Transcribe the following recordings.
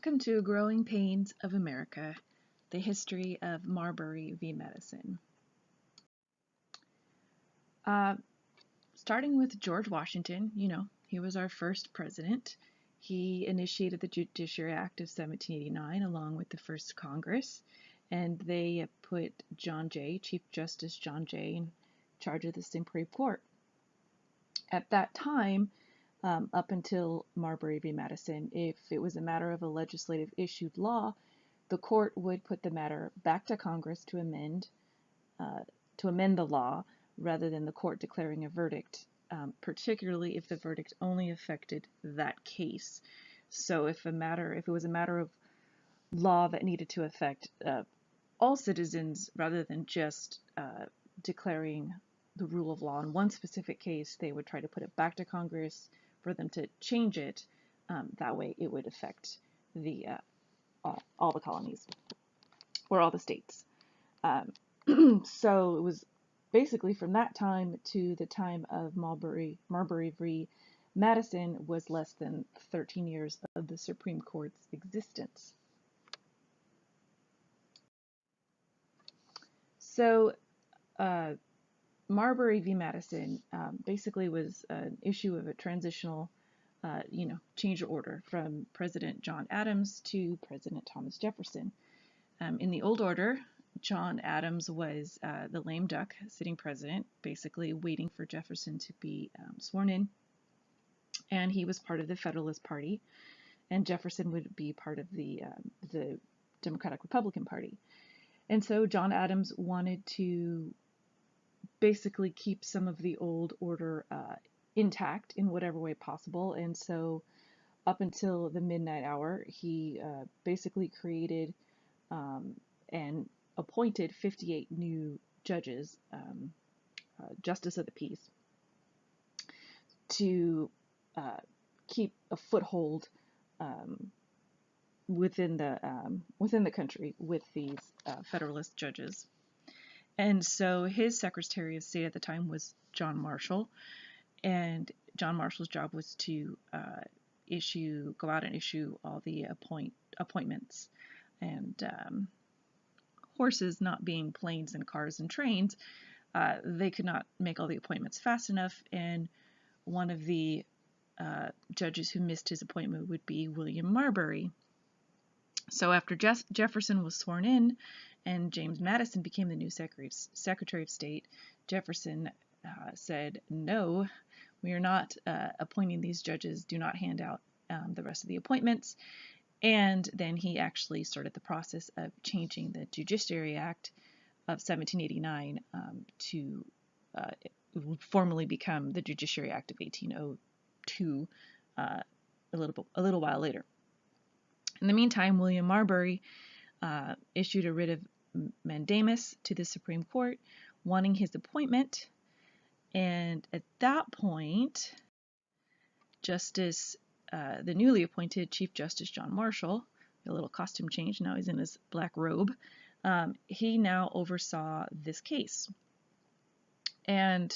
Welcome to Growing Pains of America, the history of Marbury v. Madison. Starting with George Washington, he was our first president. He initiated the Judiciary Act of 1789 along with the first Congress, and they put Chief Justice John Jay, in charge of the Supreme Court. At that time, up until Marbury v. Madison, if it was a matter of a legislative issued law, the court would put the matter back to Congress to amend the law rather than the court declaring a verdict, particularly if the verdict only affected that case. So if it was a matter of law that needed to affect all citizens rather than just declaring the rule of law in one specific case, they would try to put it back to Congress for them to change it. That way it would affect the all the colonies or all the states. So it was basically from that time to the time of Marbury v. Madison was less than 13 years of the Supreme Court's existence. So Marbury v. Madison basically was an issue of a transitional, change of order from President John Adams to President Thomas Jefferson. In the old order, John Adams was the lame duck sitting president, basically waiting for Jefferson to be sworn in, and he was part of the Federalist Party, and Jefferson would be part of the Democratic Republican Party. And so John Adams wanted to basically keep some of the old order intact in whatever way possible, and so up until the midnight hour, he basically created and appointed 58 new judges, justice of the peace, to keep a foothold within the country with these Federalist judges. And so his Secretary of State at the time was John Marshall, and John Marshall's job was to go out and issue all the appointments. And horses not being planes and cars and trains, they could not make all the appointments fast enough, and one of the judges who missed his appointment would be William Marbury. So after Jefferson was sworn in and James Madison became the new Secretary of State, Jefferson said, "No, we are not appointing these judges. Do not hand out the rest of the appointments." And then he actually started the process of changing the Judiciary Act of 1789 to formally become the Judiciary Act of 1802 a little while later. In the meantime, William Marbury issued a writ of mandamus to the Supreme Court wanting his appointment, and at that point, the newly appointed Chief Justice John Marshall, a little costume change, now he's in his black robe, he now oversaw this case. And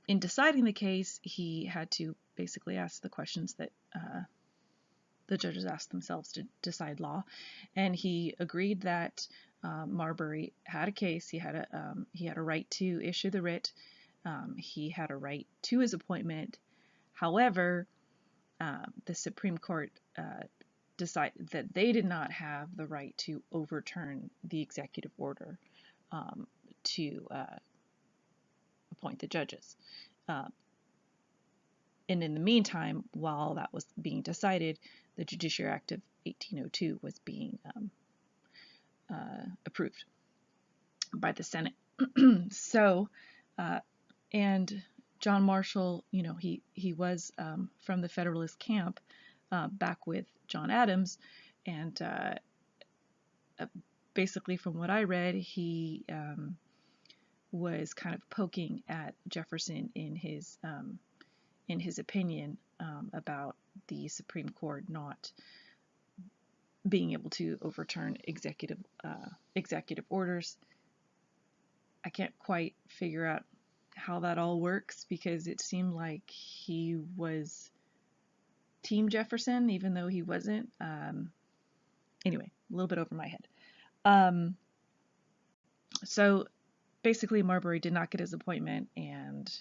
in deciding the case, he had to basically ask the questions that the judges asked themselves to decide law, and he agreed that Marbury had a case. He had a right to issue the writ. He had a right to his appointment. However, the Supreme Court decided that they did not have the right to overturn the executive order to appoint the judges. And in the meantime, while that was being decided, the Judiciary Act of 1802 was being approved by the Senate. So, and John Marshall, he was from the Federalist camp back with John Adams, and basically from what I read, he was kind of poking at Jefferson in his opinion about the Supreme Court not being able to overturn executive orders. I can't quite figure out how that all works, because it seemed like he was Team Jefferson, even though he wasn't. Anyway, a little bit over my head. So basically, Marbury did not get his appointment, and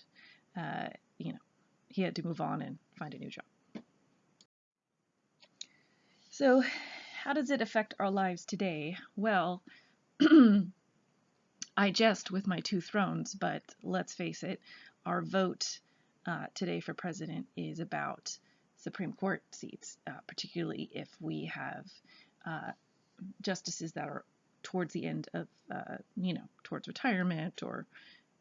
he had to move on and find a new job. So how does it affect our lives today? Well, I jest with my two thrones, but let's face it, our vote today for president is about Supreme Court seats, particularly if we have justices that are towards the end of, towards retirement or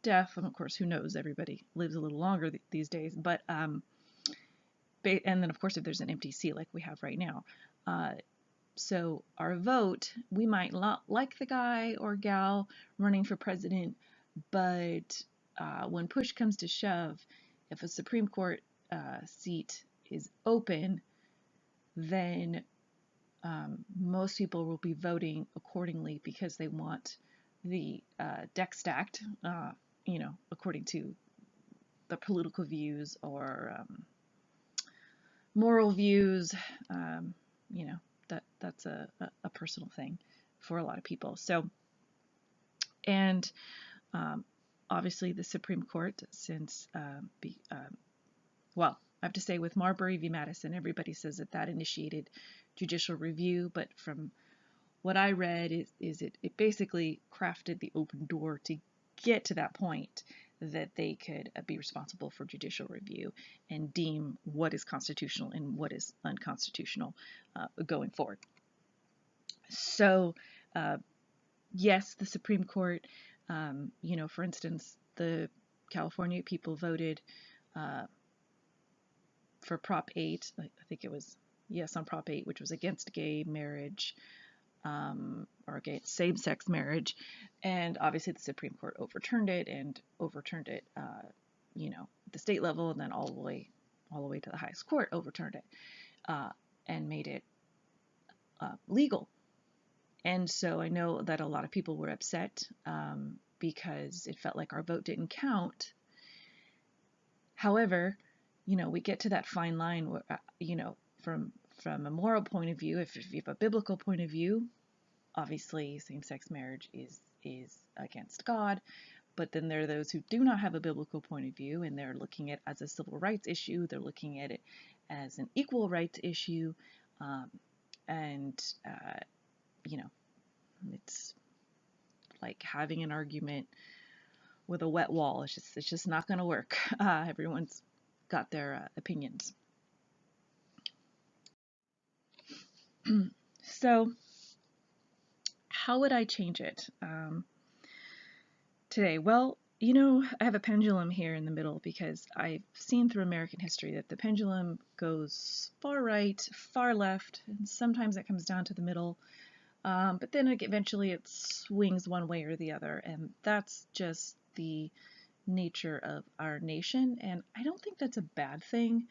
death. And of course, who knows? Everybody lives a little longer these days. But and then of course, if there's an empty seat like we have right now. So our vote, we might not like the guy or gal running for president, but when push comes to shove, if a Supreme Court seat is open, then most people will be voting accordingly because they want the deck stacked, according to the political views or moral views. That's a personal thing for a lot of people. So, and obviously the Supreme Court, since, I have to say with Marbury v. Madison, everybody says that initiated judicial review, but from what I read it basically crafted the open door to get to that point that they could be responsible for judicial review and deem what is constitutional and what is unconstitutional going forward. So, yes, the Supreme Court, for instance, the California people voted for Prop 8, I think it was, yes, on Prop 8, which was against gay marriage, or against same-sex marriage, and obviously the Supreme Court overturned it at the state level, and then all the way to the highest court overturned it and made it legal. And so I know that a lot of people were upset because it felt like our vote didn't count. However, we get to that fine line where, from a moral point of view, if you have a biblical point of view, obviously same-sex marriage is against God. But then there are those who do not have a biblical point of view, and they're looking at it as a civil rights issue. They're looking at it as an equal rights issue, it's like having an argument with a wet wall. It's just not going to work. Everyone's got their opinions. So, how would I change it today? Well, I have a pendulum here in the middle because I've seen through American history that the pendulum goes far right, far left, and sometimes it comes down to the middle. But then eventually it swings one way or the other, and that's just the nature of our nation. And I don't think that's a bad thing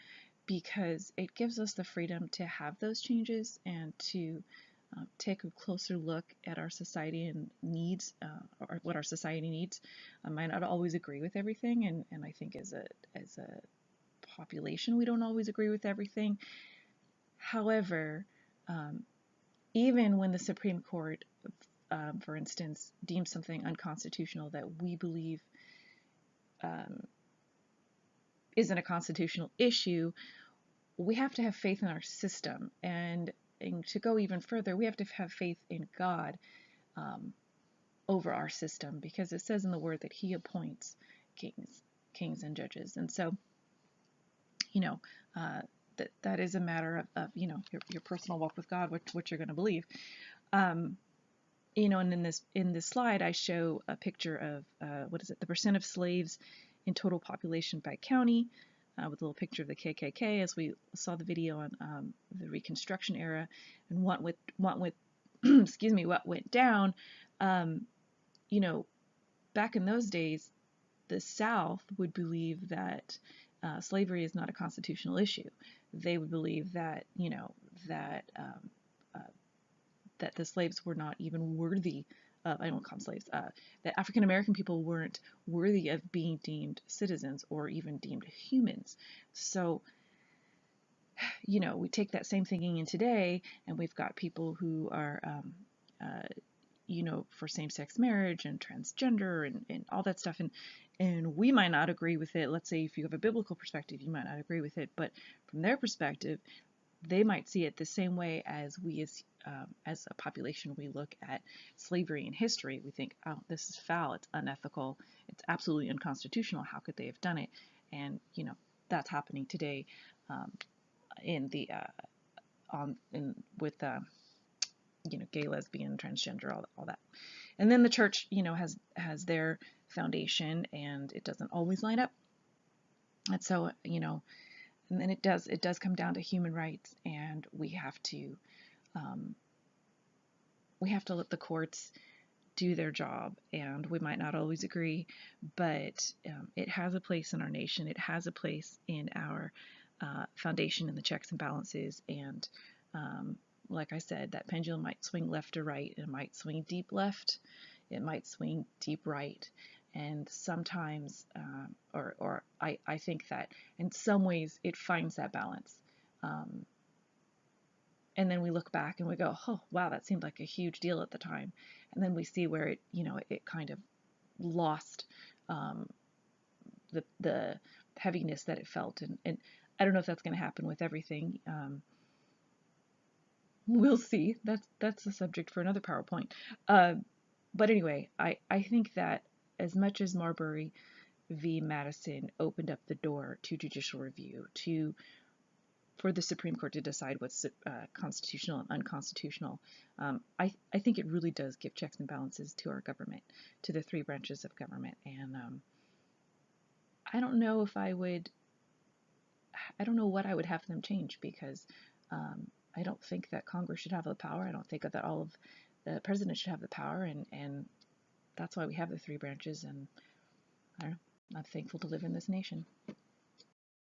because it gives us the freedom to have those changes and to take a closer look at our society and needs, or what our society needs. I might not always agree with everything, and I think as a population we don't always agree with everything. However, even when the Supreme Court, for instance, deems something unconstitutional that we believe isn't a constitutional issue, we have to have faith in our system. And to go even further, we have to have faith in God over our system, because it says in the Word that He appoints kings and judges. And so, that is a matter of your personal walk with God, what you're going to believe. And in this slide, I show a picture of the percent of slaves in total population by county, with a little picture of the KKK, as we saw the video on the Reconstruction era, and what went down. Back in those days, the South would believe that slavery is not a constitutional issue. They would believe that that the slaves were not even worthy of, I don't call them slaves, that African American people weren't worthy of being deemed citizens or even deemed humans. So, we take that same thinking in today, and we've got people who are, uh, for same-sex marriage and transgender and all that stuff, and we might not agree with it. Let's say if you have a biblical perspective, you might not agree with it, but from their perspective, they might see it the same way as we as a population. We look at slavery in history. We think, oh, this is foul. It's unethical. It's absolutely unconstitutional. How could they have done it? And that's happening today in the on in with gay, lesbian, transgender, all that. And then the church, has their foundation, and it doesn't always line up. And so, and then it does come down to human rights, and um, we have to let the courts do their job, and we might not always agree, but it has a place in our nation. It has a place in our foundation and the checks and balances. And like I said, that pendulum might swing left or right. It might swing deep left. It might swing deep right. And sometimes, or I think that in some ways it finds that balance. Um, and then we look back and we go, oh, wow, that seemed like a huge deal at the time. And then we see where it kind of lost um, the heaviness that it felt. And I don't know if that's going to happen with everything. We'll see. That's a subject for another PowerPoint. Uh, but anyway, I think that as much as Marbury v. Madison opened up the door to judicial review, for the Supreme Court to decide what's constitutional and unconstitutional, I think it really does give checks and balances to our government, to the three branches of government. And I don't know if I don't know what I would have them change, because I don't think that Congress should have the power. I don't think that all of the president should have the power, and that's why we have the three branches. And I don't know, I'm thankful to live in this nation.